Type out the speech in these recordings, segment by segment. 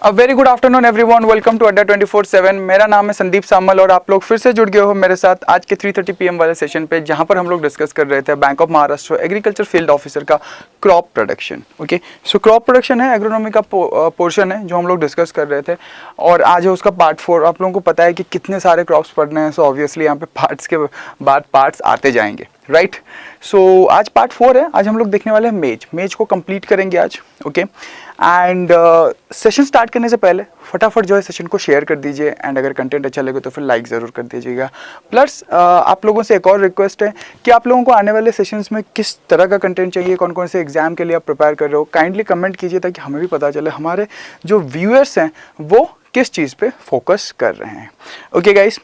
A very good afternoon everyone, welcome to Adda 24/7। मेरा नाम है संदीप सामल और आप लोग फिर से जुड़ गए हो मेरे साथ आज के 3:30 PM वाले सेशन पे, जहां पर हम लोग डिस्कस कर रहे थे bank of Maharashtra agriculture field officer का crop production. Okay, so crop production है, एग्रोनॉमी का पोर्शन है जो हम लोग डिस्कस कर रहे थे और आज है उसका पार्ट 4। आप लोगों को पता है कि कितने सारे क्रॉप्स पढ़ने हैं, सो ऑब्वियसली यहाँ पे पार्ट्स के बाद पार्ट्स आते जाएंगे, राइट। सो आज पार्ट 4 है। आज हम लोग देखने वाले हैं मेज को कंप्लीट करेंगे आज। ओके, एंड सेशन स्टार्ट करने से पहले फटाफट जो है सेशन को शेयर कर दीजिए एंड अगर कंटेंट अच्छा लगे तो फिर लाइक ज़रूर कर दीजिएगा। प्लस आप लोगों से एक और रिक्वेस्ट है कि आप लोगों को आने वाले सेशंस में किस तरह का कंटेंट चाहिए, कौन कौन से एग्जाम के लिए आप प्रिपेयर कर रहे हो, काइंडली कमेंट कीजिए ताकि हमें भी पता चले हमारे जो व्यूअर्स हैं वो किस चीज़ पे फोकस कर रहे हैं। Okay guys,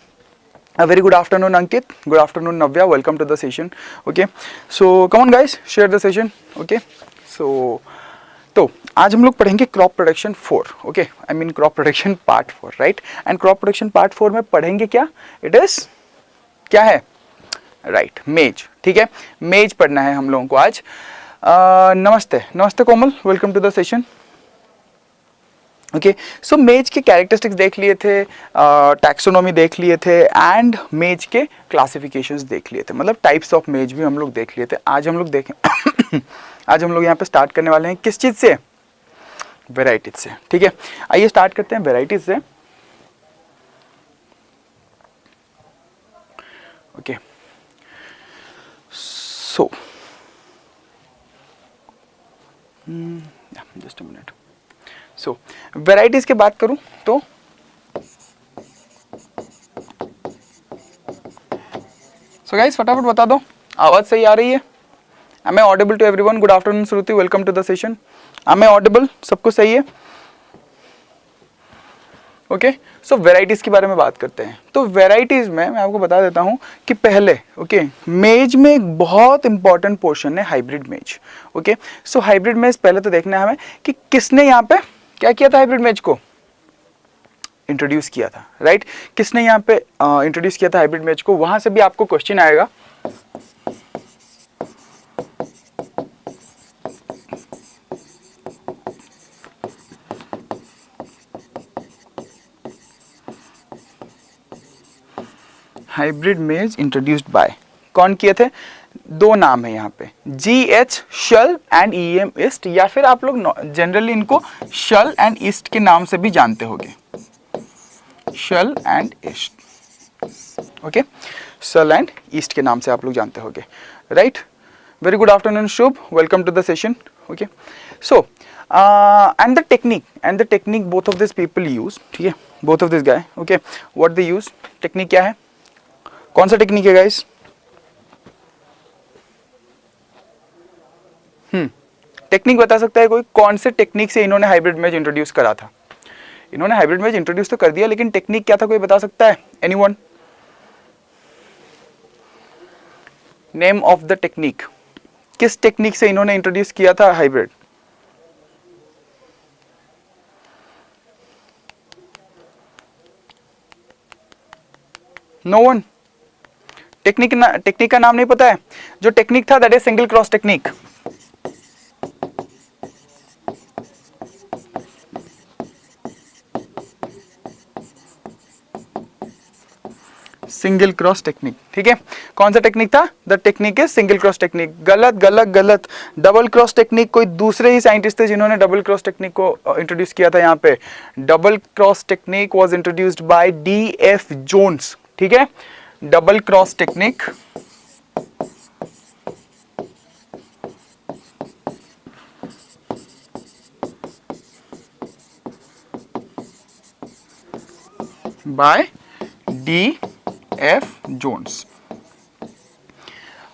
a very good afternoon Ankit, good afternoon Navya, welcome to the session. Okay, so come on guys, share the session. Okay, so तो आज हम लोग पढ़ेंगे crop production 4। Okay, I mean crop production part 4, right. And crop production part 4 में पढ़ेंगे क्या, it is क्या है, राइट, मेज। ठीक है, मेज पढ़ना है हम लोगों को आज। नमस्ते नमस्ते Komal, welcome to the session. Okay, so maize के कैरेक्टरिस्टिक्स देख लिए थे, टैक्सोनॉमी देख लिए थे एंड मेज के क्लासिफिकेशंस देख लिए थे, मतलब टाइप्स ऑफ मेज भी हम लोग देख लिए थे। आज हम लोग देखें आज हम लोग यहाँ पे स्टार्ट करने वाले हैं किस चीज़ से, वेराइटीज से। ठीक है, आइए स्टार्ट करते हैं वेराइटीज से। Okay, so just a minute. So varieties की बात करूं तो सो गाइस फटाफट बता दो, आवाज सही आ रही है? Am I audible to everyone? Good afternoon Shruti, welcome to the session. Am I audible? सबको सही है? ओके, सो वेराइटीज के बारे में बात करते हैं। तो वेराइटीज में मैं आपको बता देता हूं कि पहले मेज में एक बहुत इंपॉर्टेंट पोर्शन है हाइब्रिड मेज। ओके, सो हाइब्रिड मेज पहले तो देखना है हमें कि किसने यहाँ पे क्या किया था, हाइब्रिड मेज को इंट्रोड्यूस किया था, राइट। किसने यहाँ पे इंट्रोड्यूस किया था हाइब्रिड मेज को, वहां से भी आपको क्वेश्चन आएगा। हाइब्रिड मेज इंट्रोड्यूस्ड बाय, कौन किए थे? दो नाम है यहाँ पे, GH shall and EM east, या फिर आप लोग जनरली इनको शल एंड ईस्ट के नाम से भी जानते होंगे, Shull and East. Okay, Shull and East के नाम से आप लोग जानते होंगे, right. Very good afternoon Shubh, welcome to the session. Okay, so and the technique both of this people use, ठीक है, both of this guy. Okay, what they use, technique क्या है, कौन सा टेक्निक है गाइस? टेक्निक बता सकता है कोई, कौन से टेक्निक से इन्होंने हाइब्रिड मेज इंट्रोड्यूस करा था? इन्होंने हाइब्रिड मेज इंट्रोड्यूस तो कर दिया, लेकिन टेक्निक क्या था, कोई बता सकता है? Anyone? Name of the technique, किस टेक्निक से इन्होंने इंट्रोड्यूस किया था हाइब्रिड? No one? टेक्निक का नाम नहीं पता है? जो टेक्निक था that is single cross technique. Single cross technique, ठीक है। कौन सा टेक्निक था? The technique is single cross technique. गलत गलत गलत, डबल क्रॉस टेक्निक कोई दूसरे ही साइंटिस्ट थे जिन्होंने डबल क्रॉस टेक्निक को इंट्रोड्यूस किया था। यहाँ पे double cross technique was introduced by DF Jones, ठीक है। Double cross technique by DF Jones,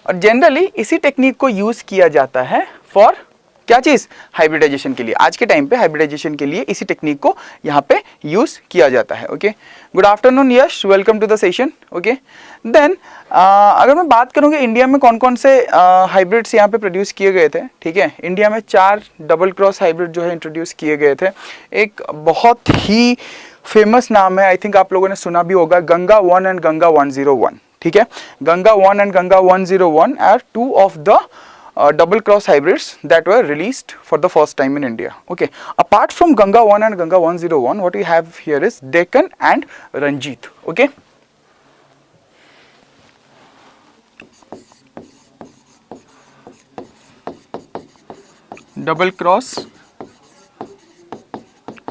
और जनरली इसी टेक्निक को यूज किया जाता है फॉर क्या चीज, हाइब्रिडाइजेशन के लिए। आज के टाइम पे हाइब्रिडाइजेशन के लिए इसी टेक्निक को यहाँ पे यूज किया जाता है। Okay, good afternoon Yash, welcome to the session. Okay, then अगर मैं बात करूँगी इंडिया में कौन कौन से हाइब्रिड्स यहाँ पे प्रोड्यूस किए गए थे, ठीक है। इंडिया में 4 डबल क्रॉस हाइब्रिड जो है इंट्रोड्यूस किए गए थे। एक बहुत ही फेमस नाम है, आई थिंक आप लोगों ने सुना भी होगा, गंगा 1 एंड गंगा 101, ठीक है। Ganga 1 and Ganga 101 are 2 of the double cross hybrids that were released for the first time in India. Okay, apart from Ganga 1 and Ganga 101, what we have here is Deccan and Ranjit. Okay, double cross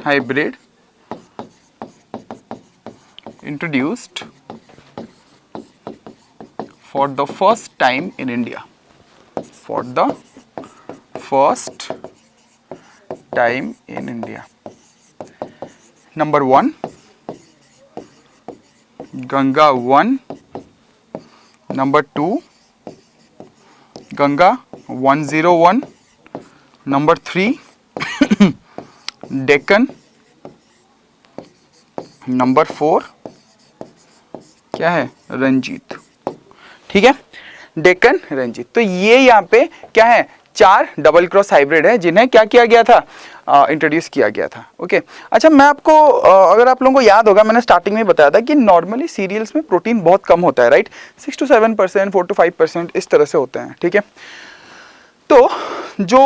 hybrid introduced for the first time in India. For the first time in India. Number 1, Ganga 1. Number 2, Ganga 101. Number 3, Deccan. Number 4 क्या है, रंजीत. ठीक है, डेक्कन, रंजीत. तो ये यहाँ पे क्या है, 4 डबल क्रॉस हाइब्रिड है जिन्हें क्या किया गया था, इंट्रोड्यूस किया गया था. ओके, अच्छा मैं आपको अगर आप लोगों को याद होगा, मैंने स्टार्टिंग में बताया था कि नॉर्मली सीरियल्स में प्रोटीन बहुत कम होता है, राइट. 6 to 7%, 4 to 5% इस तरह से होते हैं. ठीक है, तो जो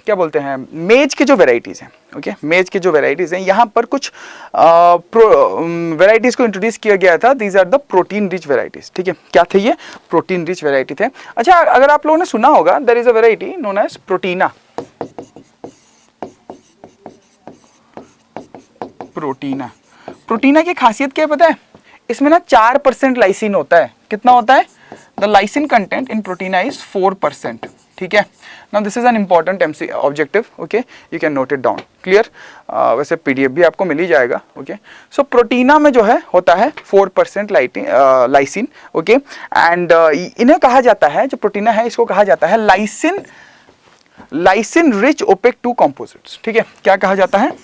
क्या बोलते हैं, मेज के जो वेराइटीज़ हैं, ओके, मेज के जो वेराइटीज़ हैं, यहाँ पर कुछ वेराइटीज़ को इंट्रोड्यूस किया गया था. These are the protein rich varieties. ठीक है, क्या थे ये, प्रोटीन रिच वेराइटी थे. अच्छा, अगर आप लोगों ने सुना होगा, there is a variety known as Protina. Protina, Protina की खासियत क्या है पता है, इसमें ना 4% लाइसिन होता है. कितना होता है, the lysine content in Protina is 4%. ठीक है, now this is an important MC objective. Okay, you can note it down. Clear, वैसे पीडीएफ भी आपको मिल ही जाएगा. ओके, सो प्रोटीना में जो है होता है 4% लाइसिन. ओके, एंड इन्हें कहा जाता है, जो प्रोटीना है इसको कहा जाता है लाइसिन रिच ओपेक 2 कंपोजिट्स. ठीक है, क्या कहा जाता है,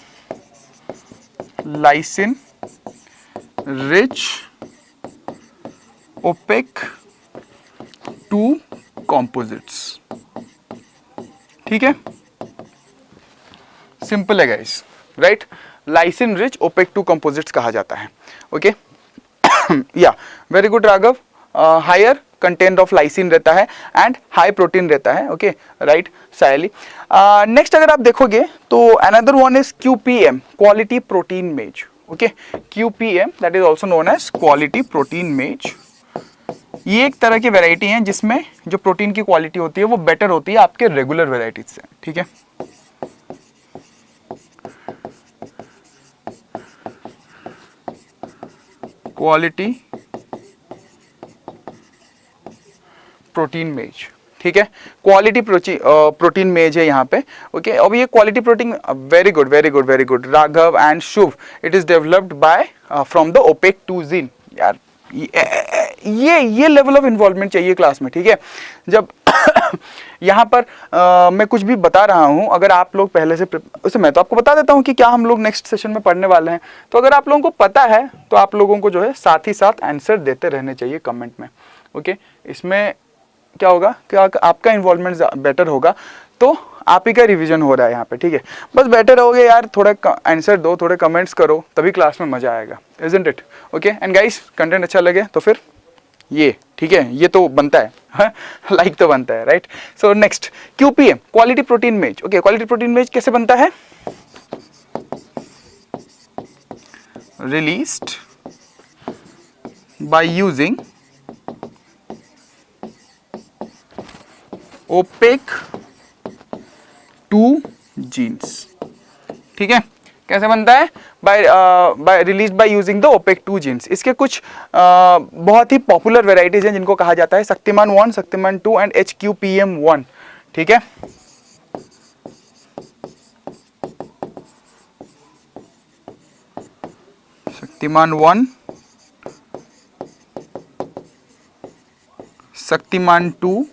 लाइसिन रिच ओपेक 2 कंपोजिट्स. ठीक है, सिंपल है guys, right. Lysine rich opaque 2 composites कहा जाता है. ओके, या very good Raghav. Higher content of lysine रहता है एंड हाई प्रोटीन रहता है. Okay, right Sayali. नेक्स्ट अगर आप देखोगे तो another one is QPM, quality protein maize. Okay, QPM that is also known as quality protein maize. ये एक तरह की वैरायटी है जिसमें जो प्रोटीन की क्वालिटी होती है वो बेटर होती है आपके रेगुलर वैरायटीज से. ठीक है, क्वालिटी प्रोटीन मेज. ठीक है, क्वालिटी प्रोटीन मेज है यहाँ पे. ओके, अब ये quality protein, very good very good very good Raghav and Shubh. It is developed by from the opaque 2 gene. यार ये लेवल ऑफ इन्वॉल्वमेंट चाहिए क्लास में. ठीक है, जब यहाँ पर मैं कुछ भी बता रहा हूँ, अगर आप लोग पहले से उसे मैं तो आपको बता देता हूँ कि क्या हम लोग नेक्स्ट सेशन में पढ़ने वाले हैं. तो अगर आप लोगों को पता है तो आप लोगों को जो है साथ ही साथ आंसर देते रहने चाहिए कमेंट में. ओके, इसमें क्या होगा कि आपका इन्वॉल्वमेंट बेटर होगा, तो आप ही का रिवीजन हो रहा है यहाँ पे. ठीक है, बस बेटर रहोगे यार, थोड़ा आंसर दो, थोड़े कमेंट्स करो, तभी क्लास में मजा आएगा. Isn't it. Okay, and guys content अच्छा लगे तो फिर ये, ठीक है, ये तो बनता है, लाइक तो बनता है, right. So next QPM, quality protein maize. Okay, quality protein maize कैसे बनता है, released by using opaque 2 genes. ठीक है, कैसे बनता है, by release by using the opaque 2 genes. इसके कुछ बहुत ही पॉपुलर वेराइटीज हैं जिनको कहा जाता है शक्तिमान 1, शक्तिमान 2 एंड HQPM 1. ठीक है, शक्तिमान 1, शक्तिमान 2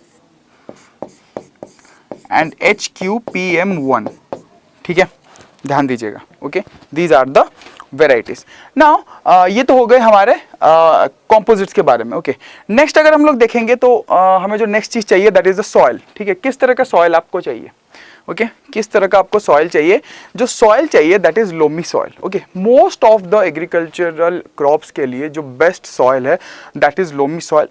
एंड HQPM 1. ठीक है, ध्यान दीजिएगा. Okay, these are the varieties. Now ये तो हो गए हमारे कंपोजिट्स के बारे में. ओके, नेक्स्ट अगर हम लोग देखेंगे तो हमें जो नेक्स्ट चीज चाहिए दैट इज द सॉइल. ठीक है, किस तरह का सॉइल आपको चाहिए. ओके किस तरह का आपको सॉइल चाहिए? जो सॉइल चाहिए that is loamy soil. Okay most of the agricultural crops के लिए जो बेस्ट सॉइल है दैट इज लोमी सॉइल।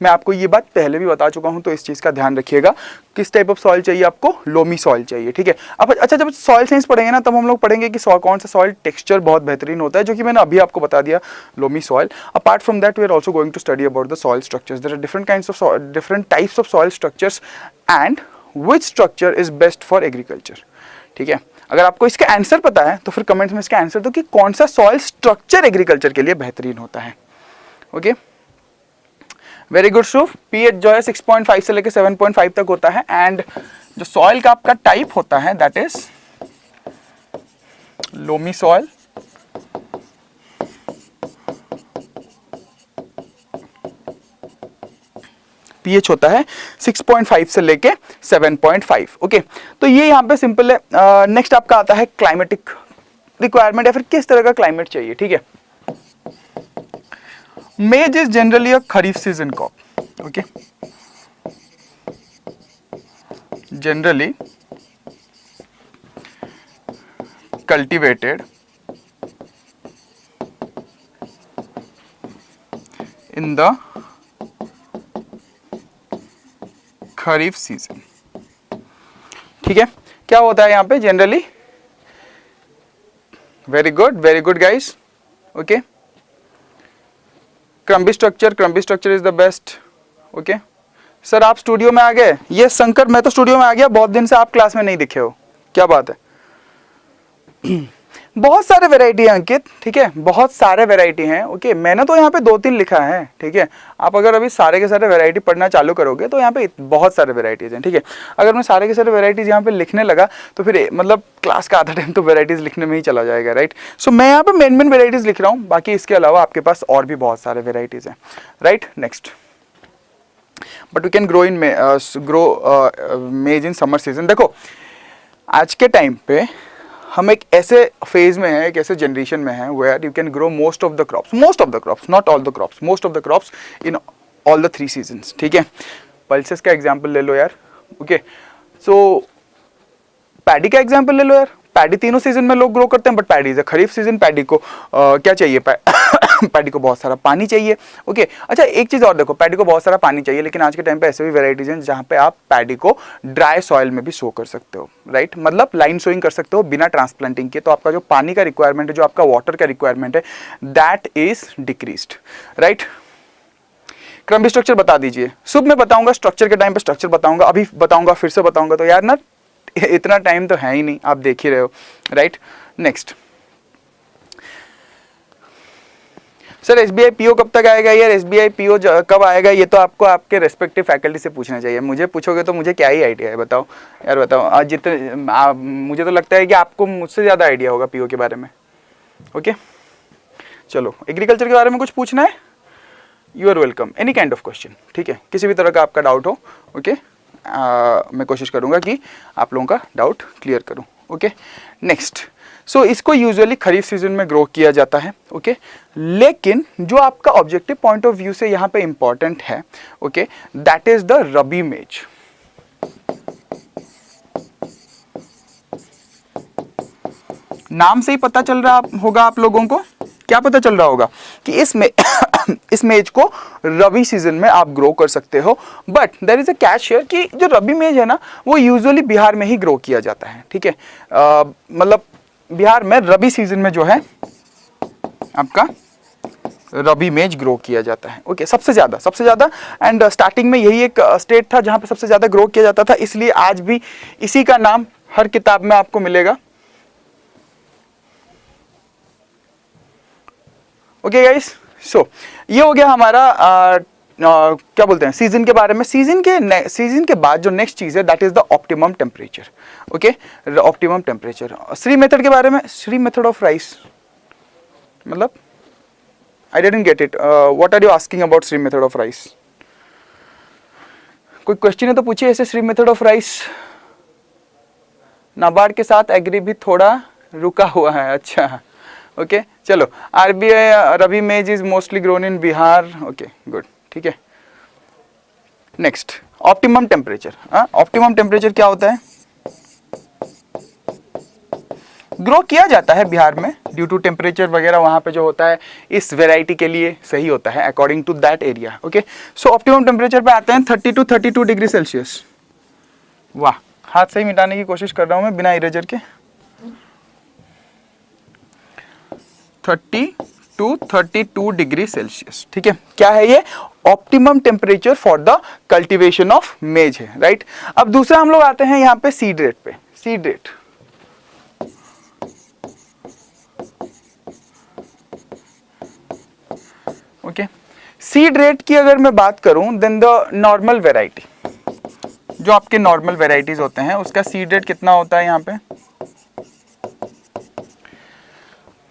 मैं आपको ये बात पहले भी बता चुका हूं, तो इस चीज का ध्यान रखिएगा। किस टाइप ऑफ सॉइल चाहिए आपको? लोमी सॉइल चाहिए, ठीक है। अब अच्छा जब सॉइल साइंस पढ़ेंगे ना, तब हम लोग पढ़ेंगे कि कौन सा सॉइल टेक्सचर बहुत बेहतरीन होता है, जो कि मैंने अभी आपको बता दिया, loamy soil. Apart from that we are also going to study about the soil structures. There are different types of soil structures and which structure is best for agriculture, ठीक है। अगर आपको इसका आंसर पता है तो फिर कमेंट्स में इसका आंसर दो कि कौन सा सॉइल स्ट्रक्चर एग्रीकल्चर के लिए बेहतरीन होता है। ओके वेरी गुड शुभ। पीएच जो है 6.5 से लेकर 7.5 तक होता है। एंड जो सॉइल का आपका टाइप होता है that is loamy soil, pH होता है 6.5 से लेके 7.5। ओके तो ये यहाँ पे सिंपल है। नेक्स्ट आपका आता है क्लाइमेटिक रिक्वायरमेंट, या फिर किस तरह का क्लाइमेट चाहिए, ठीक है। मेज is generally a kharif season crop. Okay generally cultivated in the kharif season, ठीक है। क्या होता है यहाँ पे generally? Very good guys. Okay crumby structure is the best. Okay sir आप स्टूडियो में आ गए? ये शंकर मैं तो स्टूडियो में आ गया, बहुत दिन से आप क्लास में नहीं दिखे हो, क्या बात है। बहुत सारे वैरायटी है अंकित, ठीक है, बहुत सारे वैरायटी हैं। ओके मैंने तो यहाँ पे 2-3 लिखा है, ठीक है। आप अगर अभी सारे के सारे वैरायटी पढ़ना चालू करोगे तो यहाँ पे बहुत सारे वैरायटीज हैं, ठीक है। अगर मैं सारे के सारे वैरायटीज यहाँ पे लिखने लगा तो फिर मतलब क्लास का आधा टाइम तो वैरायटीज लिखने में ही चला जाएगा, राइट। सो मैं यहाँ पे मेन वैरायटीज लिख रहा हूँ, बाकी इसके अलावा आपके पास और भी बहुत सारे वैरायटीज हैं, right. Next but we can grow maize in summer season. देखो आज के टाइम पे हम एक ऐसे फेज में हैं, एक ऐसे जनरेशन में हैं where you can grow most of the crops, not all the crops, most of the crops in all the 3 seasons, ठीक है। पल्सेस का एग्जांपल ले लो यार। ओके सो पैडी का एग्जांपल ले लो यार। पैडी तीनों सीजन में लोग ग्रो करते हैं, but paddy is a kharif season. Paddy को क्या चाहिए? पैडी को बहुत सारा पानी चाहिए। ओके अच्छा एक चीज और देखो, पैडी को बहुत सारा पानी चाहिए, लेकिन आज के टाइम पे ऐसे भी वैरायटीज हैं जहां पे आप पैडी को ड्राई सॉइल में भी सो कर सकते हो, राइट। मतलब लाइन सोइंग कर सकते हो बिना ट्रांसप्लांटिंग के। तो आपका जो पानी का रिक्वायरमेंट है, जो आपका वाटर का रिक्वायरमेंट है, that is decreased, right. Crumby structure बता दीजिए। शुभ मैं बताऊंगा स्ट्रक्चर के टाइम पे, स्ट्रक्चर बताऊंगा, अभी बताऊंगा, फिर से बताऊंगा, तो यार ना इतना टाइम तो है ही नहीं, आप देख ही रहे हो, right. Next sir SBI PO कब तक आएगा? यार एसबीआई पीओ कब आएगा ये तो आपको आपके रेस्पेक्टिव फैकल्टी से पूछना चाहिए। मुझे पूछोगे तो मुझे क्या ही आइडिया है, बताओ यार बताओ। जितने मुझे तो लगता है कि आपको मुझसे ज़्यादा आइडिया होगा पीओ के बारे में। ओके चलो एग्रीकल्चर के बारे में कुछ पूछना है? You are welcome, any kind of question, ठीक है। किसी भी तरह का आपका डाउट हो, ओके मैं कोशिश करूँगा कि आप लोगों का डाउट क्लियर करूँ। ओके नेक्स्ट सो इसको यूजुअली खरीफ सीजन में ग्रो किया जाता है, ओके लेकिन जो आपका ऑब्जेक्टिव पॉइंट ऑफ व्यू से यहाँ पे इंपॉर्टेंट है, ओके दैट इज द रबी मेज। नाम से ही पता चल रहा होगा आप लोगों को, क्या पता चल रहा होगा कि इस मेज को रबी सीजन में आप ग्रो कर सकते हो। But there is a catch here कि जो रबी मेज है ना वो यूजुअली बिहार में ही ग्रो किया जाता है, ठीक है। मतलब बिहार में रबी सीजन में जो है आपका रबी मेज ग्रो किया जाता है, ओके सबसे ज्यादा। एंड स्टार्टिंग में यही एक स्टेट था जहां पे सबसे ज्यादा ग्रो किया जाता था, इसलिए आज भी इसी का नाम हर किताब में आपको मिलेगा। ओके गाइस सो ये हो गया हमारा क्या बोलते हैं सीजन के बारे में। सीजन के बाद जो नेक्स्ट चीज है that is the optimum temperature, okay optimum temperature. SRI method के बारे में, श्री मेथड ऑफ राइस मतलब I didn't get it, what are you asking about SRI method of rice? कोई क्वेश्चन है तो पूछिए ऐसे। SRI method of rice NABARD के साथ एग्री भी थोड़ा रुका हुआ है, अच्छा ओके चलो। आरबीआई रबी मेज is mostly grown in Bihar, okay good, ठीक है। Next optimum temperature. Optimum temperature क्या होता है? ग्रो किया जाता है बिहार में ड्यू टू टेम्परेचर वगैरह वहाँ पे जो होता है इस वेराइटी के लिए सही होता है according to that area. Okay, so optimum temperature पे आते हैं 30 to 32 डिग्री सेल्सियस। वाह, हाथ से ही मिटाने की कोशिश कर रहा हूँ मैं बिना इरेजर के। 30 to 32 डिग्री सेल्सियस, ठीक है। क्या है ये? Optimum temperature for the cultivation of मेज है, राइट। अब दूसरा हम लोग आते हैं यहाँ पे सीड रेट पे। Seed rate, okay, seed rate की अगर मैं बात करूं देन द नॉर्मल वेराइटी, जो आपके नॉर्मल वेराइटीज होते हैं उसका सीड रेट कितना होता है यहाँ पे?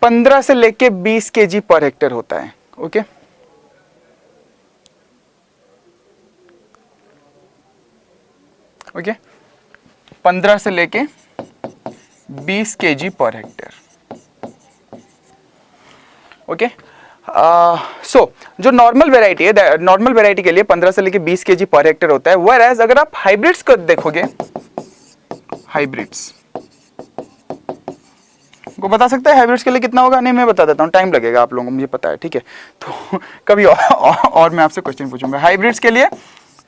15 से लेके 20 kg पर हेक्टेयर होता है। ओके, ओके, 15 से लेके 20 kg per hectare. Okay, so जो नॉर्मल वेराइटी है, नॉर्मल वेराइटी के लिए 15 से लेके 20 kg पर हेक्टेयर होता है। व्हेयरएज अगर आप हाइब्रिड्स को देखोगे, हाइब्रिड्स को बता सकते हैं हाइब्रिड्स के लिए कितना होगा? नहीं, मैं बता देता हूँ, टाइम लगेगा आप लोगों को, मुझे पता है, ठीक है। तो कभी और मैं आपसे क्वेश्चन पूछूंगा। हाइब्रिड्स के लिए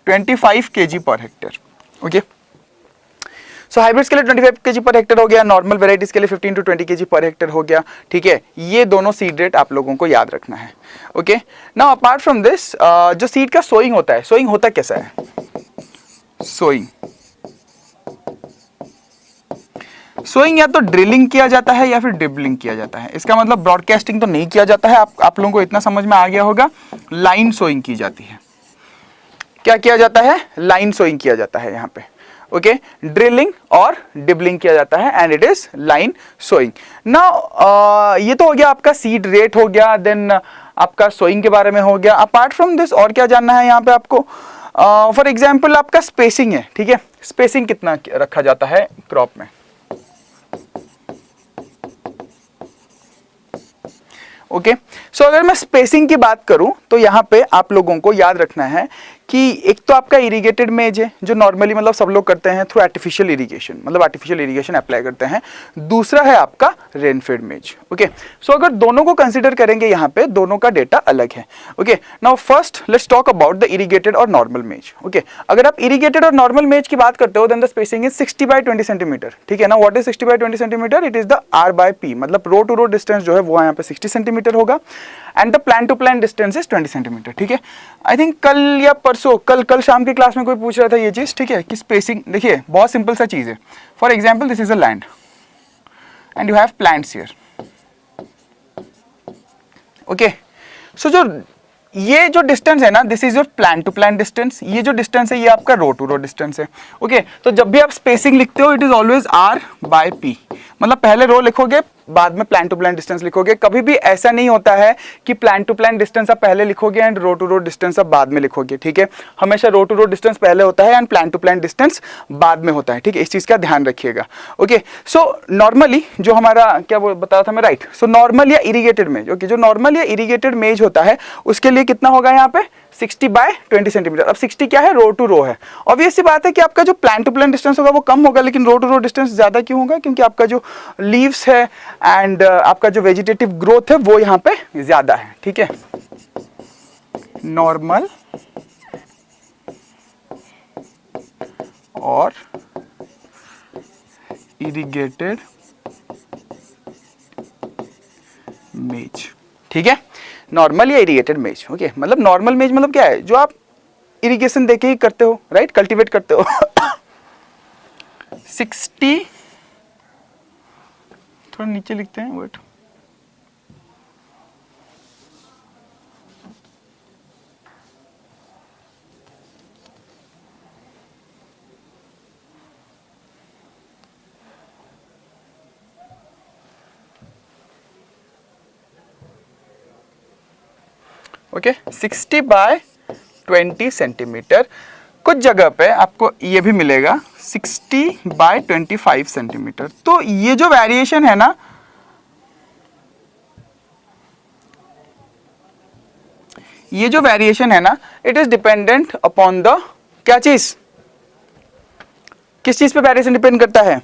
25 kg पर हेक्टेयर। ओके, सो हाइब्रिड्स के लिए 25 kg पर हेक्टेयर हो गया, नॉर्मल वेराइटीज के लिए 15 to 20 kg पर हेक्टेयर हो गया, ठीक है। ये दोनों सीड रेट आप लोगों को याद रखना है। Okay, now apart from this, जो सीड का सोइंग होता है, सोइंग होता कैसा है? सोइंग या तो ड्रिलिंग किया जाता है या फिर डिबलिंग किया जाता है। इसका मतलब ब्रॉडकास्टिंग तो नहीं किया जाता है। आप लोगों को इतना समझ में आ गया होगा, लाइन सोइंग की जाती है। क्या किया जाता है? लाइन सोइंग किया जाता है यहाँ पे। ओके, ड्रिलिंग और डिबलिंग किया जाता है and it is line sowing. Now ये तो हो गया आपका सीड रेट हो गया, देन आपका सोइंग के बारे में हो गया। अपार्ट फ्रॉम दिस और क्या जानना है यहाँ पे आपको? फॉर एग्जाम्पल आपका स्पेसिंग है, ठीक है। स्पेसिंग कितना रखा जाता है क्रॉप में? ओके, सो अगर मैं स्पेसिंग की बात करूं तो यहाँ पे आप लोगों को याद रखना है कि एक तो आपका इरिगेटेड मेज है, जो नॉर्मली मतलब सब लोग करते हैं थ्रू आर्टिफिशियल इरिगेशन, मतलब आर्टिफिशियल इरिगेशन अप्लाई करते हैं। दूसरा है आपका रेनफेड मेज। ओके, सो अगर दोनों को कंसिडर करेंगे यहाँ पे, दोनों का डेटा अलग है। Okay, now first let's talk about the irrigated और नॉर्मल मेज। ओके, अगर आप इरिगेटेड और नॉर्मल मेज की बात करते हो then the spacing is 60 by 20 centimetre, ठीक है ना। What is 60 by 20 centimetre? It is the R/P, मतलब रो टू रो डिस्टेंस जो है वो यहाँ पे 60 सेंटीमीटर होगा and the plant to plan distance is 20 centimetre, ठीक है। आई थिंक कल या परसों, कल शाम की क्लास में कोई पूछ रहा था ये चीज, ठीक है, कि स्पेसिंग देखिए बहुत सिंपल सा चीज है। For example this is a land and you have plants here. Okay, so जो ये जो डिस्टेंस है ना, this is your plan to plan distance. ये जो डिस्टेंस है ये आपका रो टू रो डिस्टेंस है। ओके, तो जब भी आप स्पेसिंग लिखते हो इट इज ऑलवेज R/P, मतलब पहले रो लिखोगे बाद में प्लान टू प्लान डिस्टेंस लिखोगे। कभी भी ऐसा नहीं होता है कि प्लान टू प्लान डिस्टेंस आप पहले लिखोगे and row to row distance आप बाद में लिखोगे, ठीक है। हमेशा रो टू रो डिस्टेंस पहले होता है and plant to plan distance बाद में होता है, ठीक है। इस चीज का ध्यान रखिएगा। ओके, सो नॉर्मली जो हमारा क्या बताया था मैं, राइट। सो नॉर्मल या इरिगेटेड मेज, ओके, जो नॉर्मल या इरिगेटेड मेज होता है उसके लिए कितना होगा यहाँ पे? 60 by 20 सेंटीमीटर। अब 60 क्या है? रो टू रो है। ऑब्वियस सी बात है कि आपका जो प्लान टू प्लान डिस्टेंस होगा वो कम होगा, लेकिन रो टू रो डिस्टेंस ज्यादा क्यों होगा? क्योंकि आपका जो लीव्स है एंड आपका जो वेजिटेटिव ग्रोथ है वो यहाँ पे ज्यादा है, ठीक है। नॉर्मल और इरिगेटेड मेज, ठीक है। नॉर्मल या इरिगेटेड मेज, ओके। मतलब नॉर्मल मेज मतलब क्या है? जो आप इरिगेशन देके ही करते हो, राइट, कल्टीवेट करते हो। 60, थोड़ा नीचे लिखते हैं, वेट। Okay, 60 by 20 centimetre. कुछ जगह पे आपको ये भी मिलेगा 60 by 25 सेंटीमीटर। तो ये जो वेरिएशन है ना, ये जो वेरिएशन है ना, it is dependent upon the क्या चीज? किस चीज पे वेरिएशन डिपेंड करता है?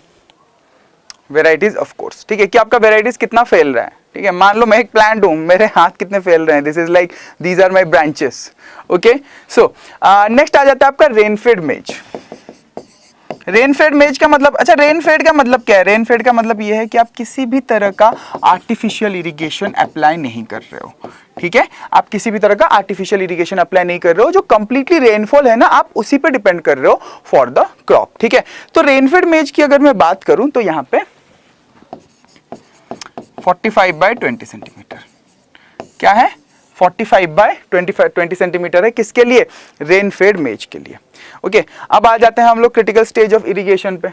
वेराइटीज ऑफ कोर्स, ठीक है, कि आपका वेराइटीज कितना फैल रहा है, ठीक है। मान लो मैं एक प्लांट हूं, मेरे हाथ कितने फैल रहे हैं, this is like these are my branches, okay. So next आ जाता है आपका रेनफेड मेज। रेनफेड मेज का मतलब, अच्छा रेनफेड का मतलब क्या है? रेनफेड का मतलब ये है कि आप किसी भी तरह का आर्टिफिशियल इरिगेशन अप्लाई नहीं कर रहे हो, ठीक है। आप किसी भी तरह का आर्टिफिशियल इरिगेशन अप्लाई नहीं कर रहे हो, जो कंप्लीटली रेनफॉल है ना, आप उसी पे डिपेंड कर रहे हो फॉर द क्रॉप, ठीक है। तो रेनफेड मेज की अगर मैं बात करूं तो यहां पे 45 बाय 20 सेंटीमीटर, क्या है 45 बाय 20 सेंटीमीटर है, किसके लिए? रेनफेड मेज के लिए, ओके। अब आ जाते हैं हम लोग क्रिटिकल स्टेज ऑफ इरिगेशन पे।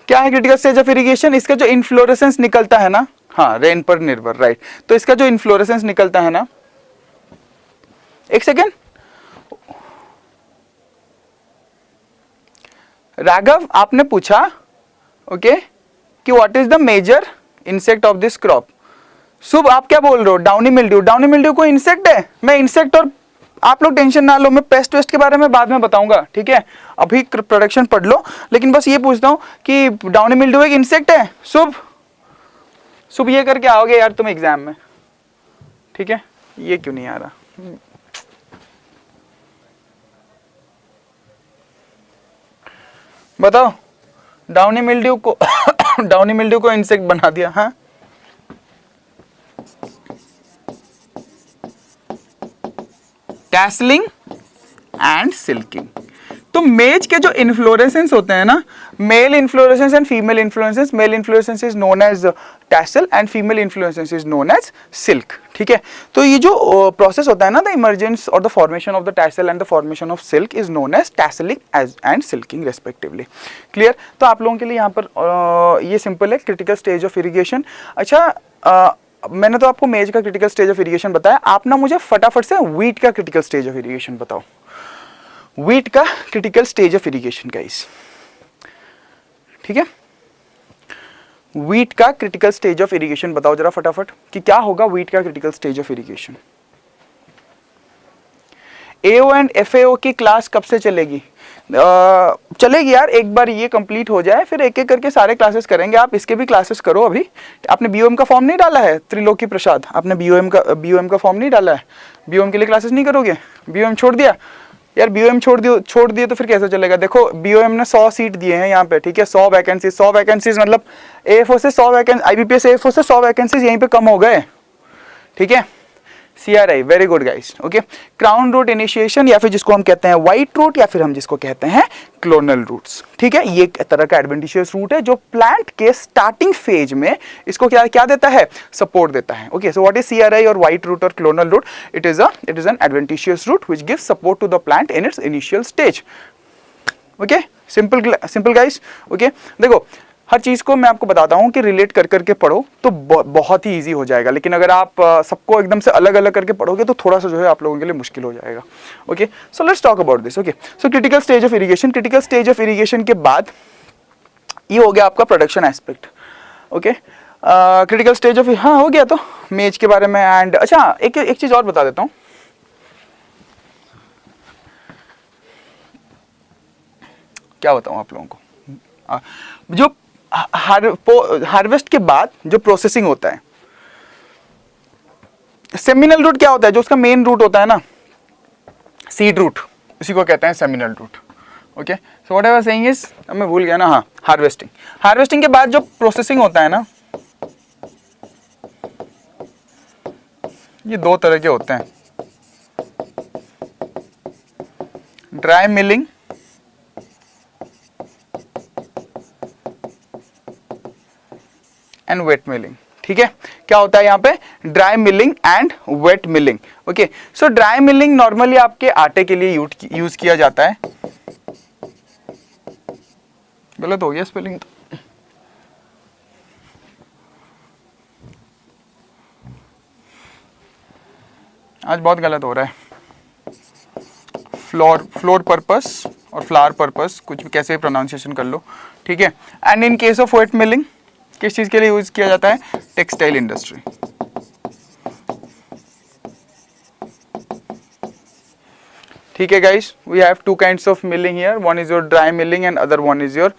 क्या है क्रिटिकल स्टेज ऑफ इरिगेशन? इसका जो इन्फ्लोरेसेंस निकलता है ना, हाँ रेन पर निर्भर, राइट। तो इसका जो इन्फ्लोरेसेंस निकलता है ना, एक सेकेंड राघव, आपने पूछा ओके कि what is the major insect of this crop. Shubh, आप क्या बोल रहे हो? Downy mildew. डाउनी मिल्ड्यू कोई इंसेक्ट है? मैं इंसेक्ट, और आप लोग टेंशन ना लो, मैं पेस्ट वेस्ट के बारे में बाद में बताऊंगा, ठीक है। अभी प्रोडक्शन पढ़ लो, लेकिन बस ये पूछता हूं कि डाउनी मिल्ड्यू एक इंसेक्ट है? शुभ, शुभ ये करके आओगे यार तुम एग्जाम में, ठीक है। ये क्यों नहीं आ रहा? बताओ, डाउनी मिल्ड्यू को डाउनी मिल्ड्यू को इंसेक्ट बना दिया, हाँ। Tasseling and silking. तो मेज के जो इन्फ्लोरेसेंस होते हैं ना, male inflorescence and female inflorescence, male inflorescence is known as tassel and female inflorescence is known as silk, ठीक है। तो ये जो प्रोसेस होता है ना, द इमर्जेंस और the formation of the tassel and the formation of silk is known as tasseling and silking respectively, clear. तो आप लोगों के लिए यहाँ पर ये सिंपल है, क्रिटिकल स्टेज ऑफ इरिगेशन। अच्छा मैंने तो आपको मेज का क्रिटिकल स्टेज ऑफ इरिगेशन बताया, आप ना मुझे फटाफट से व्हीट का क्रिटिकल स्टेज ऑफ इरिगेशन बताओ। व्हीट का critical stage of irrigation guys, ठीक है। व्हीट का क्रिटिकल स्टेज ऑफ इरिगेशन बताओ जरा फटाफट कि क्या होगा व्हीट का critical stage of irrigation. AO and FAO की क्लास कब से चलेगी? चलेगी यार, एक बार ये कंप्लीट हो जाए फिर एक एक करके सारे क्लासेस करेंगे। आप इसके भी क्लासेस करो। अभी आपने बीओएम का फॉर्म नहीं डाला है? त्रिलोकी प्रसाद, आपने बीओएम का फॉर्म नहीं डाला है? बीओएम के लिए क्लासेस नहीं करोगे? बीओएम छोड़ दिया यार? बीओएम छोड़ दिए तो फिर कैसे चलेगा? देखो बीओएम ने 100 सीट दिए हैं यहाँ पे, ठीक है। 100 वैकेंसीज मतलब एएफओ से 100 वैकेंसी, आईबीपीएस एएफओ से 100 वैकेंसीज यहीं पे कम हो गए, ठीक है। CRI, very good guys, okay. Crown root initiation, या फिर जिसको हम कहते हैं व्हाइट रूट, या फिर हम जिसको कहते हैं क्लोनल रूट्स, ठीक है। ये एक तरह का एडवेंटिशियस रूट है जो प्लांट के स्टार्टिंग फेज में इसको क्या देता है? सपोर्ट देता है, okay. So what is CRI और व्हाइट रूट और clonal root? It is an adventitious root which gives support to the plant in its initial stage, okay. Simple guys, okay. देखो हर चीज को मैं आपको बताता हूं कि रिलेट कर करके पढ़ो तो बहुत ही इजी हो जाएगा, लेकिन अगर आप सबको एकदम से अलग अलग करके पढ़ोगे तो थोड़ा सा जो है आप लोगों के लिए मुश्किल हो जाएगा, okay. So let's talk about this, okay. So critical stage of irrigation, critical stage of irrigation के बाद ये हो गया आपका production aspect, okay. Critical stage of, हाँ हो गया तो मेज के बारे में। एंड अच्छा एक चीज और बता देता हूँ, क्या बताऊं आप लोगों को, जो हार्वेस्ट के बाद जो प्रोसेसिंग होता है, सेमिनल रूट क्या होता है? जो उसका मेन रूट होता है ना, सीड रूट, उसी को कहते हैं seminal root, okay. So what I was saying is, अब मैं भूल गया ना, हाँ हार्वेस्टिंग के बाद जो प्रोसेसिंग होता है ना, ये दो तरह के होते हैं, dry milling and wet milling, ठीक है। क्या होता है यहाँ पे? Dry milling and wet milling, okay. So dry milling normally आपके आटे के लिए यूज किया जाता है। गलत हो गया स्पेलिंग तो, आज बहुत गलत हो रहा है। फ्लोर पर्पस और फ्लावर पर्पस, कुछ भी कैसे प्रोनाउंसिएशन कर लो, ठीक है। And in case of wet milling किस चीज़ के लिए यूज़ किया जाता है? Textile industry. ठीक है guys, we have two kinds of milling here, one is your dry milling and other one is your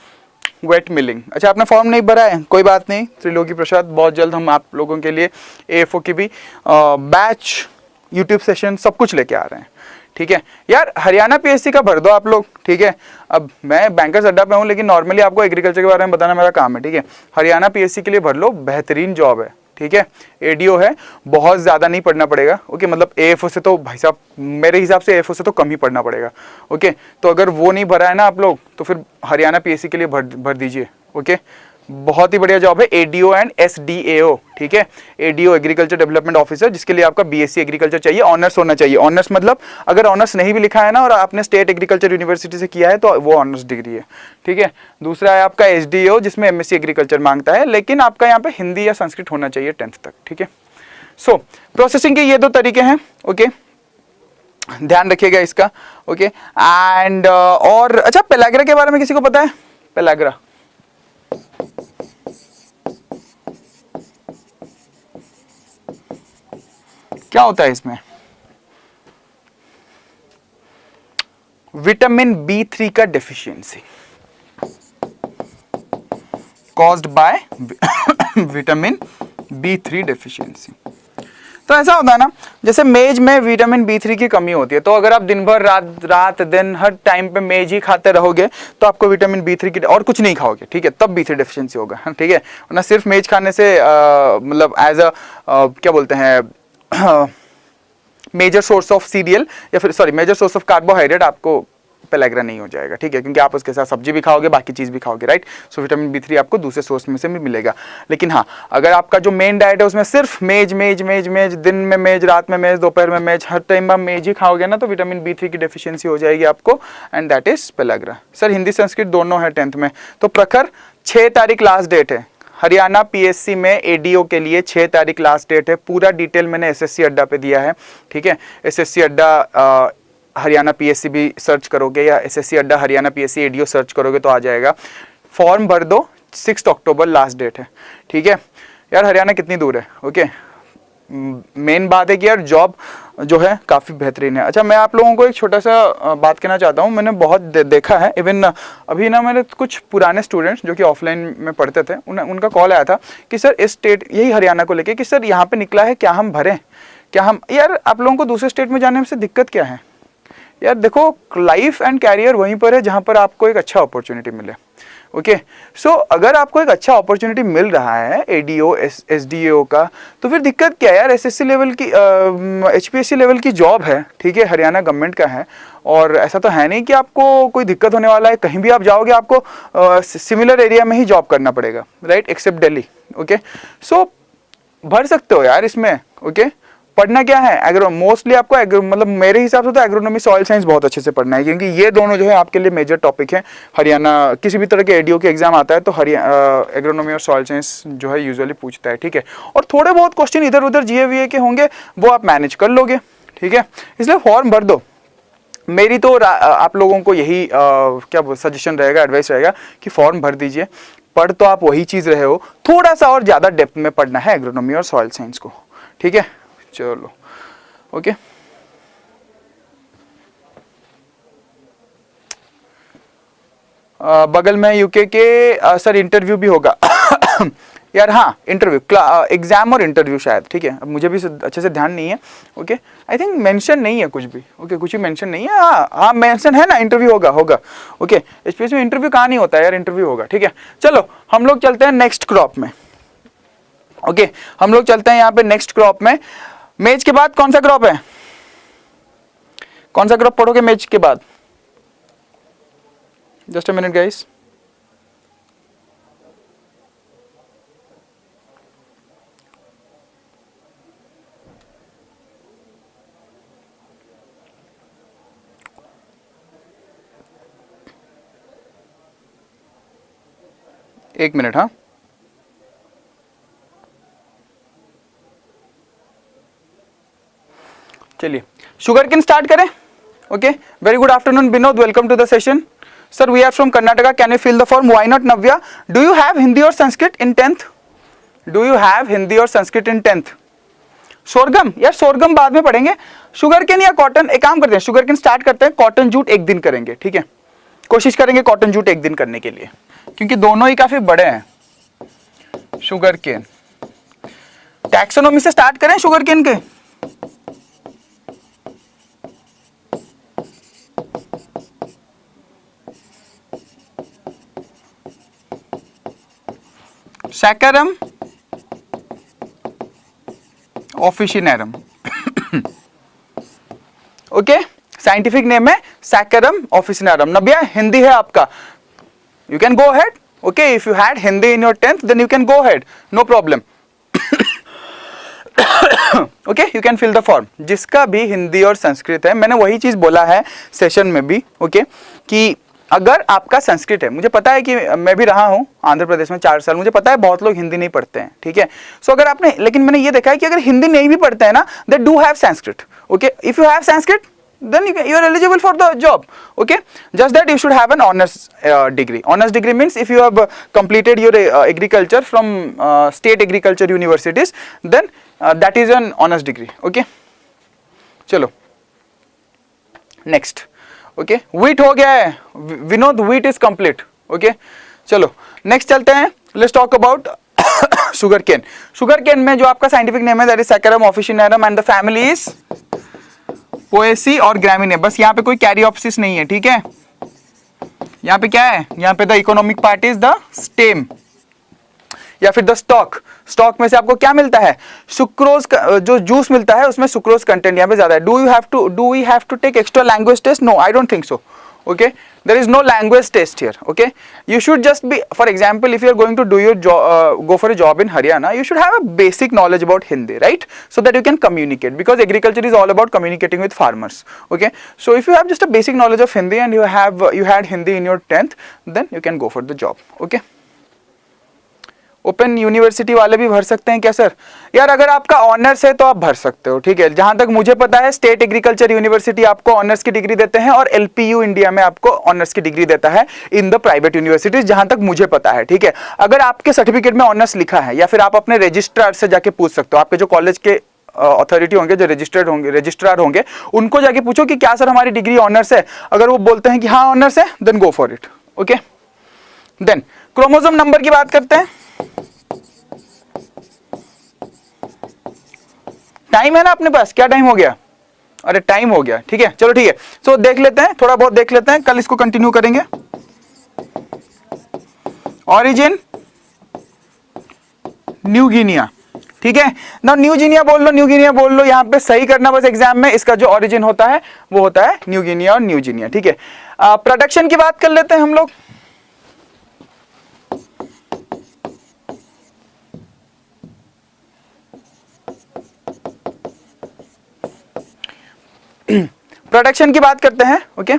wet milling. अच्छा, आपने फॉर्म नहीं भरा है, कोई बात नहीं, त्रिलोकी प्रसाद, बहुत जल्द हम आप लोगों के लिए एएफओ की भी बैच, यूट्यूब सेशन सब कुछ लेके आ रहे हैं। ठीक है यार, हरियाणा पीएससी का भर दो आप लोग। ठीक है, अब मैं बैंकर्स अड्डा पे हूँ, लेकिन नॉर्मली आपको एग्रीकल्चर के बारे में बताना मेरा काम है। ठीक है, हरियाणा पीएससी के लिए भर लो, बेहतरीन जॉब है। ठीक है, एडीओ है, बहुत ज़्यादा नहीं पढ़ना पड़ेगा। ओके, मतलब एएफओ से तो भाई साहब मेरे हिसाब से एएफओ से तो कम ही पढ़ना पड़ेगा। ओके, तो अगर वो नहीं भरा है ना आप लोग, तो फिर हरियाणा पीएससी के लिए भर दीजिए। ओके, बहुत ही बढ़िया जॉब है, एडीओ एंड एसडीएओ। ठीक है, एडीओ एग्रीकल्चर डेवलपमेंट ऑफिसर, जिसके लिए आपका बीएससी एग्रीकल्चर चाहिए, ऑनर्स होना चाहिए। ऑनर्स मतलब अगर ऑनर्स नहीं भी लिखा है ना और आपने स्टेट एग्रीकल्चर यूनिवर्सिटी से किया है तो वो ऑनर्स डिग्री है। ठीक है, दूसरा है आपका एसडीएओ, जिसमें एमएससी एग्रीकल्चर मांगता है, लेकिन आपका यहाँ पे हिंदी या संस्कृत होना चाहिए 10th तक। ठीक है, सो प्रोसेसिंग के ये दो तरीके हैं। ओके, ध्यान रखिएगा इसका। ओके, एंड और अच्छा, पेलाग्रा के बारे में किसी को पता है? पेलाग्रा क्या होता है? इसमें विटामिन B3 का deficiency caused by vitamin B3 deficiency. तो ऐसा होता है ना, जैसे मेज में विटामिन B3 की कमी होती है, तो अगर आप दिन भर रात दिन हर टाइम पे मेज ही खाते रहोगे तो आपको विटामिन B3 की और कुछ नहीं खाओगे, ठीक है, तब B3 डेफिशिएंसी होगा। ठीक है, वरना सिर्फ मेज खाने से मतलब एज अ क्या बोलते हैं मेजर सोर्स ऑफ सीरियल या फिर sorry major source of carbohydrate आपको पेलाग्रा नहीं हो जाएगा। ठीक है, क्योंकि आप उसके साथ सब्जी भी खाओगे, बाकी चीज भी खाओगे, राइट। सो विटामिन B3 आपको दूसरे सोर्स में से भी मिलेगा। लेकिन हाँ, अगर आपका जो मेन डाइट है उसमें सिर्फ मेज मेज मेज मेज, दिन में मेज, रात में मेज, दोपहर में मेज, हर टाइम आप मेज ही खाओगे ना, तो विटामिन B3 की डेफिशिएंसी हो जाएगी आपको, and that is pellagra. Sir Hindi Sanskrit दोनों है 10th में, तो प्रखर 6 तारीख लास्ट डेट है। हरियाणा पीएससी में एडीओ के लिए 6 तारीख लास्ट डेट है। पूरा डिटेल मैंने एसएससी अड्डा पे दिया है। ठीक है, एसएससी अड्डा हरियाणा पीएससी भी सर्च करोगे या एसएससी अड्डा हरियाणा पीएससी एडीओ सर्च करोगे तो आ जाएगा। फॉर्म भर दो, 6 अक्टूबर लास्ट डेट है। ठीक है यार, हरियाणा कितनी दूर है? ओके, मेन बात है कि यार जॉब जो है काफ़ी बेहतरीन है। अच्छा, मैं आप लोगों को एक छोटा सा बात कहना चाहता हूँ। मैंने बहुत देखा है, इवन अभी ना मेरे कुछ पुराने स्टूडेंट्स जो कि ऑफलाइन में पढ़ते थे, उनका कॉल आया था कि सर इस स्टेट, यही हरियाणा को लेके, कि सर यहाँ पे निकला है, क्या हम भरें? क्या हम, यार आप लोगों को दूसरे स्टेट में जाने में से दिक्कत क्या है? यार देखो, लाइफ एंड कैरियर वहीं पर है जहाँ पर आपको एक अच्छा अपॉर्चुनिटी मिले। ओके, सो अगर आपको एक अच्छा अपॉर्चुनिटी मिल रहा है एडीओ एसडीओ का, तो फिर दिक्कत क्या है यार? एसएससी लेवल की एचपीएससी लेवल की जॉब है, ठीक है, हरियाणा गवर्नमेंट का है, और ऐसा तो है नहीं कि आपको कोई दिक्कत होने वाला है। कहीं भी आप जाओगे आपको सिमिलर एरिया में ही जॉब करना पड़ेगा, राइट, एक्सेप्ट दिल्ली। ओके, सो भर सकते हो यार इसमें। ओके, पढ़ना क्या है? एग्रो, मोस्टली आपको एग्रो, मतलब मेरे हिसाब से तो एग्रोनॉमी, सॉइल साइंस बहुत अच्छे से पढ़ना है, क्योंकि ये दोनों जो है आपके लिए मेजर टॉपिक है। हरियाणा किसी भी तरह के एडीओ के एग्जाम आता है तो एग्रोनॉमी और सॉइल साइंस जो है यूजुअली पूछता है। ठीक है, और थोड़े बहुत क्वेश्चन इधर उधर जीए के होंगे, वो आप मैनेज कर लोगे। ठीक है, इसलिए फॉर्म भर दो। मेरी तो आप लोगों को यही क्या सजेशन रहेगा, एडवाइस रहेगा कि फॉर्म भर दीजिए। पढ़ तो आप वही चीज़ रहे हो, थोड़ा सा और ज़्यादा डेप्थ में पढ़ना है एग्रोनॉमी और सॉइल साइंस को। ठीक है, चलो ओके। बगल में यूके के सर इंटरव्यू भी होगा यार, हाँ इंटरव्यू, एग्जाम और इंटरव्यू शायद। ठीक है, अब मुझे भी अच्छे से ध्यान नहीं है। ओके, आई थिंक मेंशन नहीं है कुछ भी। ओके, कुछ भी मेंशन नहीं है। हाँ मेंशन है ना, इंटरव्यू होगा। ओके, एचपीएससी में इंटरव्यू कहाँ नहीं होता है यार, इंटरव्यू होगा। ठीक है, चलो हम लोग चलते हैं नेक्स्ट क्रॉप में। ओके, हम लोग चलते हैं यहाँ पे नेक्स्ट क्रॉप में। मेज के बाद कौन सा क्रॉप है? कौन सा क्रॉप पढ़ोगे मेज के बाद? Just a minute guys. एक मिनट, हाँ चलिए, शुगर केन स्टार्ट करें। Okay, very good afternoon Vinod, welcome to the session. Sir we are from Karnataka, can you fill the form? Why not Navya? Do you have Hindi और Sanskrit in 10th? Do you have Hindi और Sanskrit in 10th? Sorghum, यार sorghum बाद में पढ़ेंगे। Sugar cane या cotton, एक काम करते हैं, शुगर केन स्टार्ट करते हैं, कॉटन जूट एक दिन करेंगे, ठीक है, कोशिश करेंगे कॉटन जूट एक दिन करने के लिए, क्योंकि दोनों ही काफी बड़े हैं। शुगर केन, टैक्सोनॉमी से स्टार्ट करें शुगर केन के। Saccharum officinarum, okay, scientific name है सैकरम ऑफिशिनेरम। नबिया हिंदी है आपका, you can go ahead, okay, if you had Hindi in your 10th then you can go ahead, no problem. Okay, you can fill the form. जिसका भी हिंदी और संस्कृत है, मैंने वही चीज बोला है सेशन में भी, ओके, कि अगर आपका संस्कृत है, मुझे पता है कि मैं भी रहा हूं आंध्र प्रदेश में 4 साल, मुझे पता है बहुत लोग हिंदी नहीं पढ़ते हैं, ठीक है, सो अगर आपने, लेकिन मैंने ये देखा है कि अगर हिंदी नहीं भी पढ़ते हैं ना, they do have Sanskrit, okay, if you have Sanskrit then you are eligible for the job, okay, just that you should have an honors degree. Honors degree means if you have completed your agriculture from state agriculture universities, then that is an honors degree, okay. चलो next, okay, wheat हो गया है Vinod, wheat is complete, okay. चलो next चलते हैं, let's talk about sugar cane. sugar cane में जो आपका scientific name है that is Saccharum officinarum and the family is Poaceae और ग्रामीणे, बस यहाँ पे कोई कैरियोप्सिस नहीं है, ठीक है। यहाँ पे क्या है, यहाँ पे the economic part is the stem या फिर द स्टॉक। स्टॉक में से आपको क्या मिलता है, सुक्रोज, जो जूस मिलता है उसमें सुक्रोज कंटेंट यहाँ पे ज्यादा है। Do we have to take extra language test? No, I don't think so, okay, there is no language test here, okay. You should just be, for example, if you are going to do your job, go for a job in Haryana, you should have a basic knowledge about Hindi, right, so that you can communicate, because agriculture is all about communicating with farmers, okay. So if you have just a basic knowledge of Hindi and you had Hindi in your 10th, then you can go for the job, okay. Open university वाले भी भर सकते हैं क्या sir? यार अगर आपका honours है तो आप भर सकते हो, ठीक है। जहां तक मुझे पता है स्टेट एग्रीकल्चर यूनिवर्सिटी आपको ऑनर्स की डिग्री देते हैं और एलपीयू इंडिया में आपको ऑनर्स की डिग्री देता है इन द प्राइवेट यूनिवर्सिटीज, जहां तक मुझे पता है, ठीक है। अगर आपके सर्टिफिकेट में ऑनर्स लिखा है या फिर आप अपने रजिस्ट्रार से जाके पूछ सकते हो, आपके जो कॉलेज के अथॉरिटी होंगे, जो रजिस्ट्रार होंगे, उनको जाके पूछो कि क्या सर हमारी डिग्री ऑनर्स है। अगर वो बोलते हैं कि हाँ ऑनर्स है, then go for it, okay. Then chromosome number की बात करते हैं। टाइम है ना अपने पास? क्या टाइम हो गया? अरे टाइम हो गया, ठीक है, चलो ठीक है। सो देख लेते हैं, थोड़ा बहुत देख लेते हैं, कल इसको कंटिन्यू करेंगे। ऑरिजिन न्यू गिनिया, ठीक है ना, न्यू गिनिया बोल लो, न्यू गिनिया बोल लो, यहां पे सही करना बस एग्जाम में। इसका जो ओरिजिन होता है वो होता है न्यू गिनिया और न्यू गिनिया, ठीक है। प्रोडक्शन की बात कर लेते हैं हम लोग। प्रोडक्शन की बात करते हैं, ओके।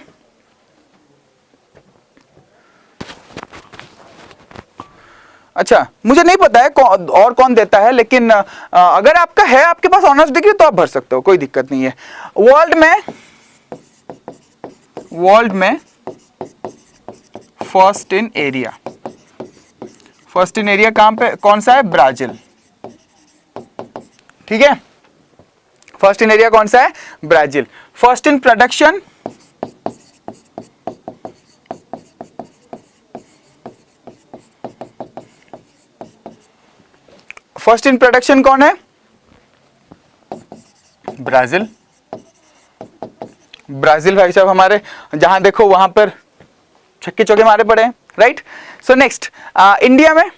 अच्छा, मुझे नहीं पता है और कौन देता है, लेकिन अगर आपका है, आपके पास ऑनर्स डिग्री, तो आप भर सकते हो, कोई दिक्कत नहीं है। वर्ल्ड में first in area, first in area कहां पे, कौन सा है? ब्राजील, ठीक है। फर्स्ट इन एरिया कौन सा है? Brazil. First in production, first in production कौन है? ब्राजील। ब्राजील भाई साहब हमारे, जहां देखो वहां पर छक्के चौके मारे पड़े हैं, राइट। सो नेक्स्ट, इंडिया में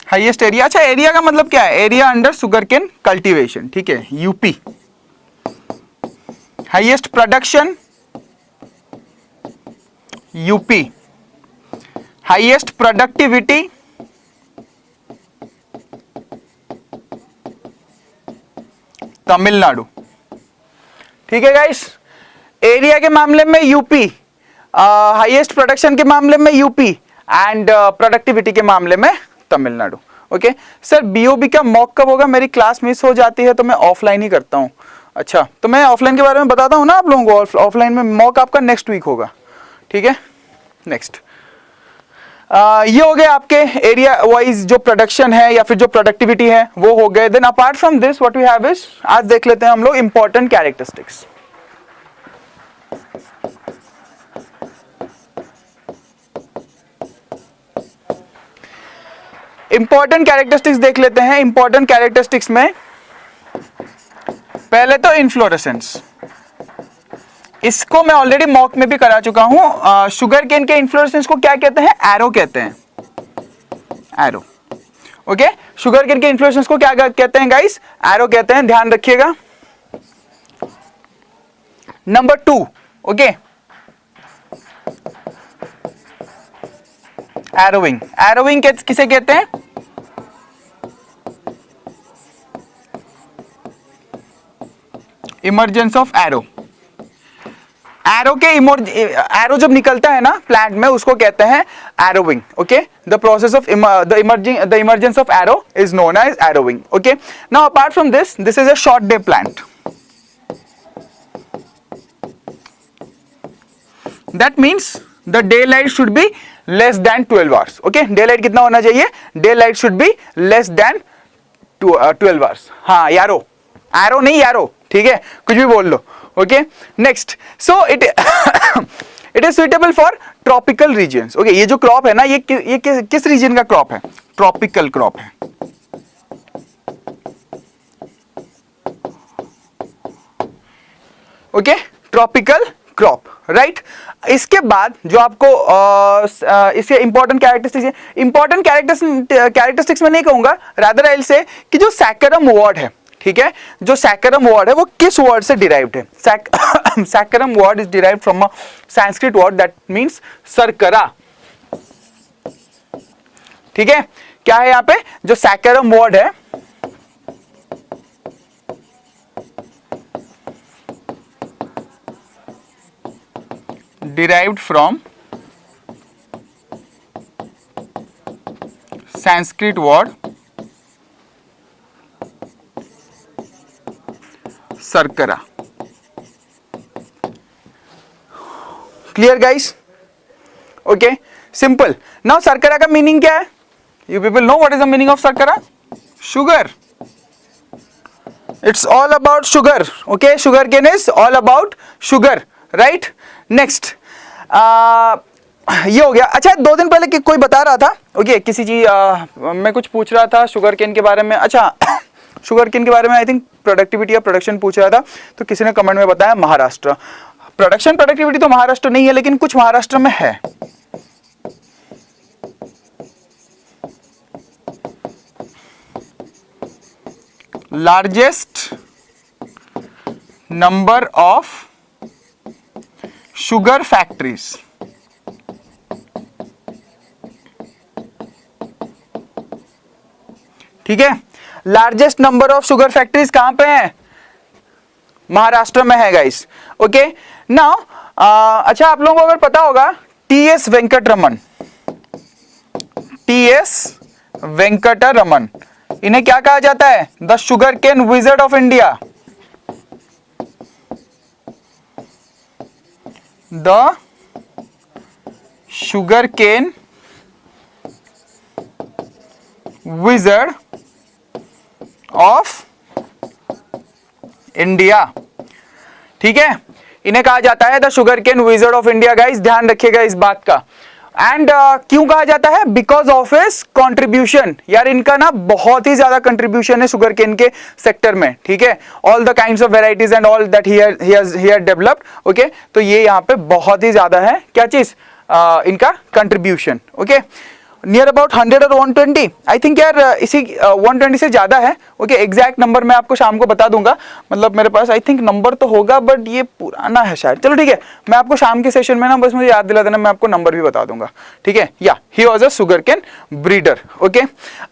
हाईएस्ट एरिया, अच्छा एरिया का मतलब क्या है? Area under sugar cane cultivation, ठीक है, UP. Highest production UP. Highest productivity Tamil Nadu, ठीक है गाइस। एरिया के मामले में यूपी, हाईएस्ट प्रोडक्शन के मामले में यूपी एंड प्रोडक्टिविटी के मामले में तमिलनाडु, ओके। सर बीओबी का मॉक कब होगा? मेरी क्लास मिस हो जाती है तो मैं ऑफलाइन ही करता हूँ, अच्छा, तो मैं ऑफलाइन के बारे में बताता हूँ ना आप लोगों को। ऑफलाइन में मॉक आपका नेक्स्ट वीक होगा, ठीक है। नेक्स्ट ये हो गए आपके एरिया वाइज जो प्रोडक्शन है या फिर जो प्रोडक्टिविटी है वो हो गए। Then apart from this what we have is, आज देख लेते हैं हम लोग इंपॉर्टेंट कैरेक्टरिस्टिक्स। इंपॉर्टेंट कैरेक्टरिस्टिक्स देख लेते हैं। इंपॉर्टेंट कैरेक्टरिस्टिक्स में पहले तो इन्फ्लोरेसेंस, इसको मैं ऑलरेडी मॉक में भी करा चुका हूं। शुगर केन के इन्फ्लोरेसेंस को क्या कहते हैं? एरो कहते हैं, एरो। ओके, शुगर केन के इन्फ्लोरेसेंस को क्या कहते हैं गाइस? एरो कहते हैं, ध्यान रखिएगा। Number 2, okay, एरोविंग। एरोविंग किसे कहते हैं? Emergence of arrow. एरो के एरो जब निकलता है ना प्लांट में, उसको कहते हैं arrowing. Okay, the process of the emergence of arrow is known as arrowing. Okay, now apart from this is a short day plant. That means the day light should be less than 12 hours. Okay, day light कितना होना चाहिए? Day light should be less than 12 hours. हाँ यारो, arrow नहीं यारो, ठीक है, कुछ भी बोल लो। Okay, next, so it it is suitable for tropical regions. Okay, ये जो क्रॉप है ना, ये किस रीजन का क्रॉप है? ट्रॉपिकल क्रॉप है। Okay, tropical crop, right. इसके बाद जो आपको इसके इंपॉर्टेंट कैरेक्टरिस्टिक्स है, इंपॉर्टेंट कैरेक्टरिस्टिक्स में नहीं कहूंगा, रादर आई विल से कि जो सैकरम वर्ड है, ठीक है, जो सैकरम वर्ड है वो किस वर्ड से डिराइव्ड है? Saccharum word is derived from a Sanskrit word that means सरकरा। ठीक है, क्या है यहां पे? जो सैकरम वर्ड है derived from Sanskrit word sarkara. Clear guys? Okay, simple. Now sarkara का meaning क्या है? You people know what is the meaning of sarkara? Sugar. It's all about sugar. Okay, sugar cane is all about sugar, right? Next. ये हो गया। अच्छा, 2 दिन पहले कोई बता रहा था, ओके, किसी चीज मैं कुछ पूछ रहा था शुगर केन के बारे में। अच्छा, शुगर केन के बारे में आई थिंक प्रोडक्टिविटी या प्रोडक्शन पूछ रहा था, तो किसी ने कमेंट में बताया महाराष्ट्र। प्रोडक्शन प्रोडक्टिविटी तो महाराष्ट्र नहीं है, लेकिन कुछ महाराष्ट्र में है। Largest number of sugar factories, ठीक है, largest number of sugar factories कहां पे है? महाराष्ट्र में है गाइस। ओके, नाउ अच्छा, आप लोगों को अगर पता होगा टीएस वेंकटरमन, टीएस वेंकटरमन, इन्हें क्या कहा जाता है? The sugar cane wizard of India. The sugar cane wizard of India, ठीक है, इन्हें कहा जाता है the sugar cane wizard of India. Guys ध्यान रखिएगा इस बात का। एंड क्यों कहा जाता है? Because of his contribution. यार इनका ना बहुत ही ज्यादा कंट्रीब्यूशन है शुगर केन के सेक्टर में, ठीक है, all the kinds of varieties and all that he has developed. Okay, तो ये यहाँ पे बहुत ही ज्यादा है, क्या चीज? इनका कंट्रीब्यूशन। ओके, नियर अबाउट 100 और 120 आई थिंक यार, इसी 120 से ज्यादा है। ओके, एग्जैक्ट नंबर मैं आपको शाम को बता दूंगा, मतलब मेरे पास आई थिंक नंबर तो होगा बट ये पुराना है शायद। चलो ठीक है, मैं आपको शाम के सेशन में ना बस मुझे याद दिला देना, मैं आपको नंबर भी बता दूंगा, ठीक है। या he was a sugar cane breeder. Okay,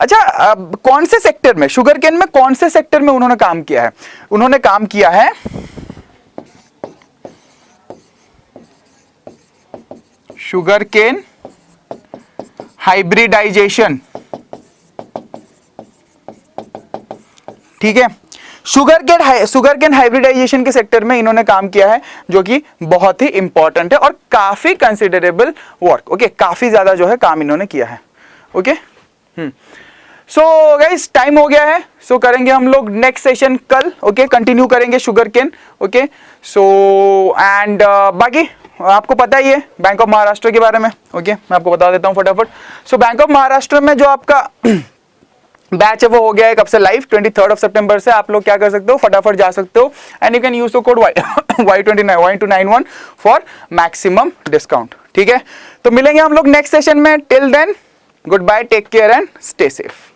अच्छा, कौन से सेक्टर में, शुगर केन में कौन से सेक्टर में उन्होंने काम किया है? उन्होंने काम किया है शुगर केन हाइब्रिडाइजेशन, ठीक है। शुगर केन हाइब्रिडाइजेशन के सेक्टर में इन्होंने काम किया है, जो कि बहुत ही इंपॉर्टेंट है और काफी कंसिडरेबल वर्क। ओके, काफी ज्यादा जो है काम इन्होंने किया है। ओके, सो गाइस टाइम हो गया है, सो करेंगे हम लोग नेक्स्ट सेशन कल। ओके, कंटिन्यू करेंगे sugar cane. Okay, so and बाकी आपको पता ही है बैंक ऑफ महाराष्ट्र के बारे में। ओके, मैं आपको बता देता हूँ फटाफट। सो बैंक ऑफ महाराष्ट्र में जो आपका बैच है वो हो गया है कब से लाइव, 23 सितंबर से। आप लोग क्या कर सकते हो, फटाफट जा सकते हो and you can use the code Y29 for maximum discount. ठीक है, तो मिलेंगे हम लोग नेक्स्ट सेशन में। Till then good bye, take care and stay safe.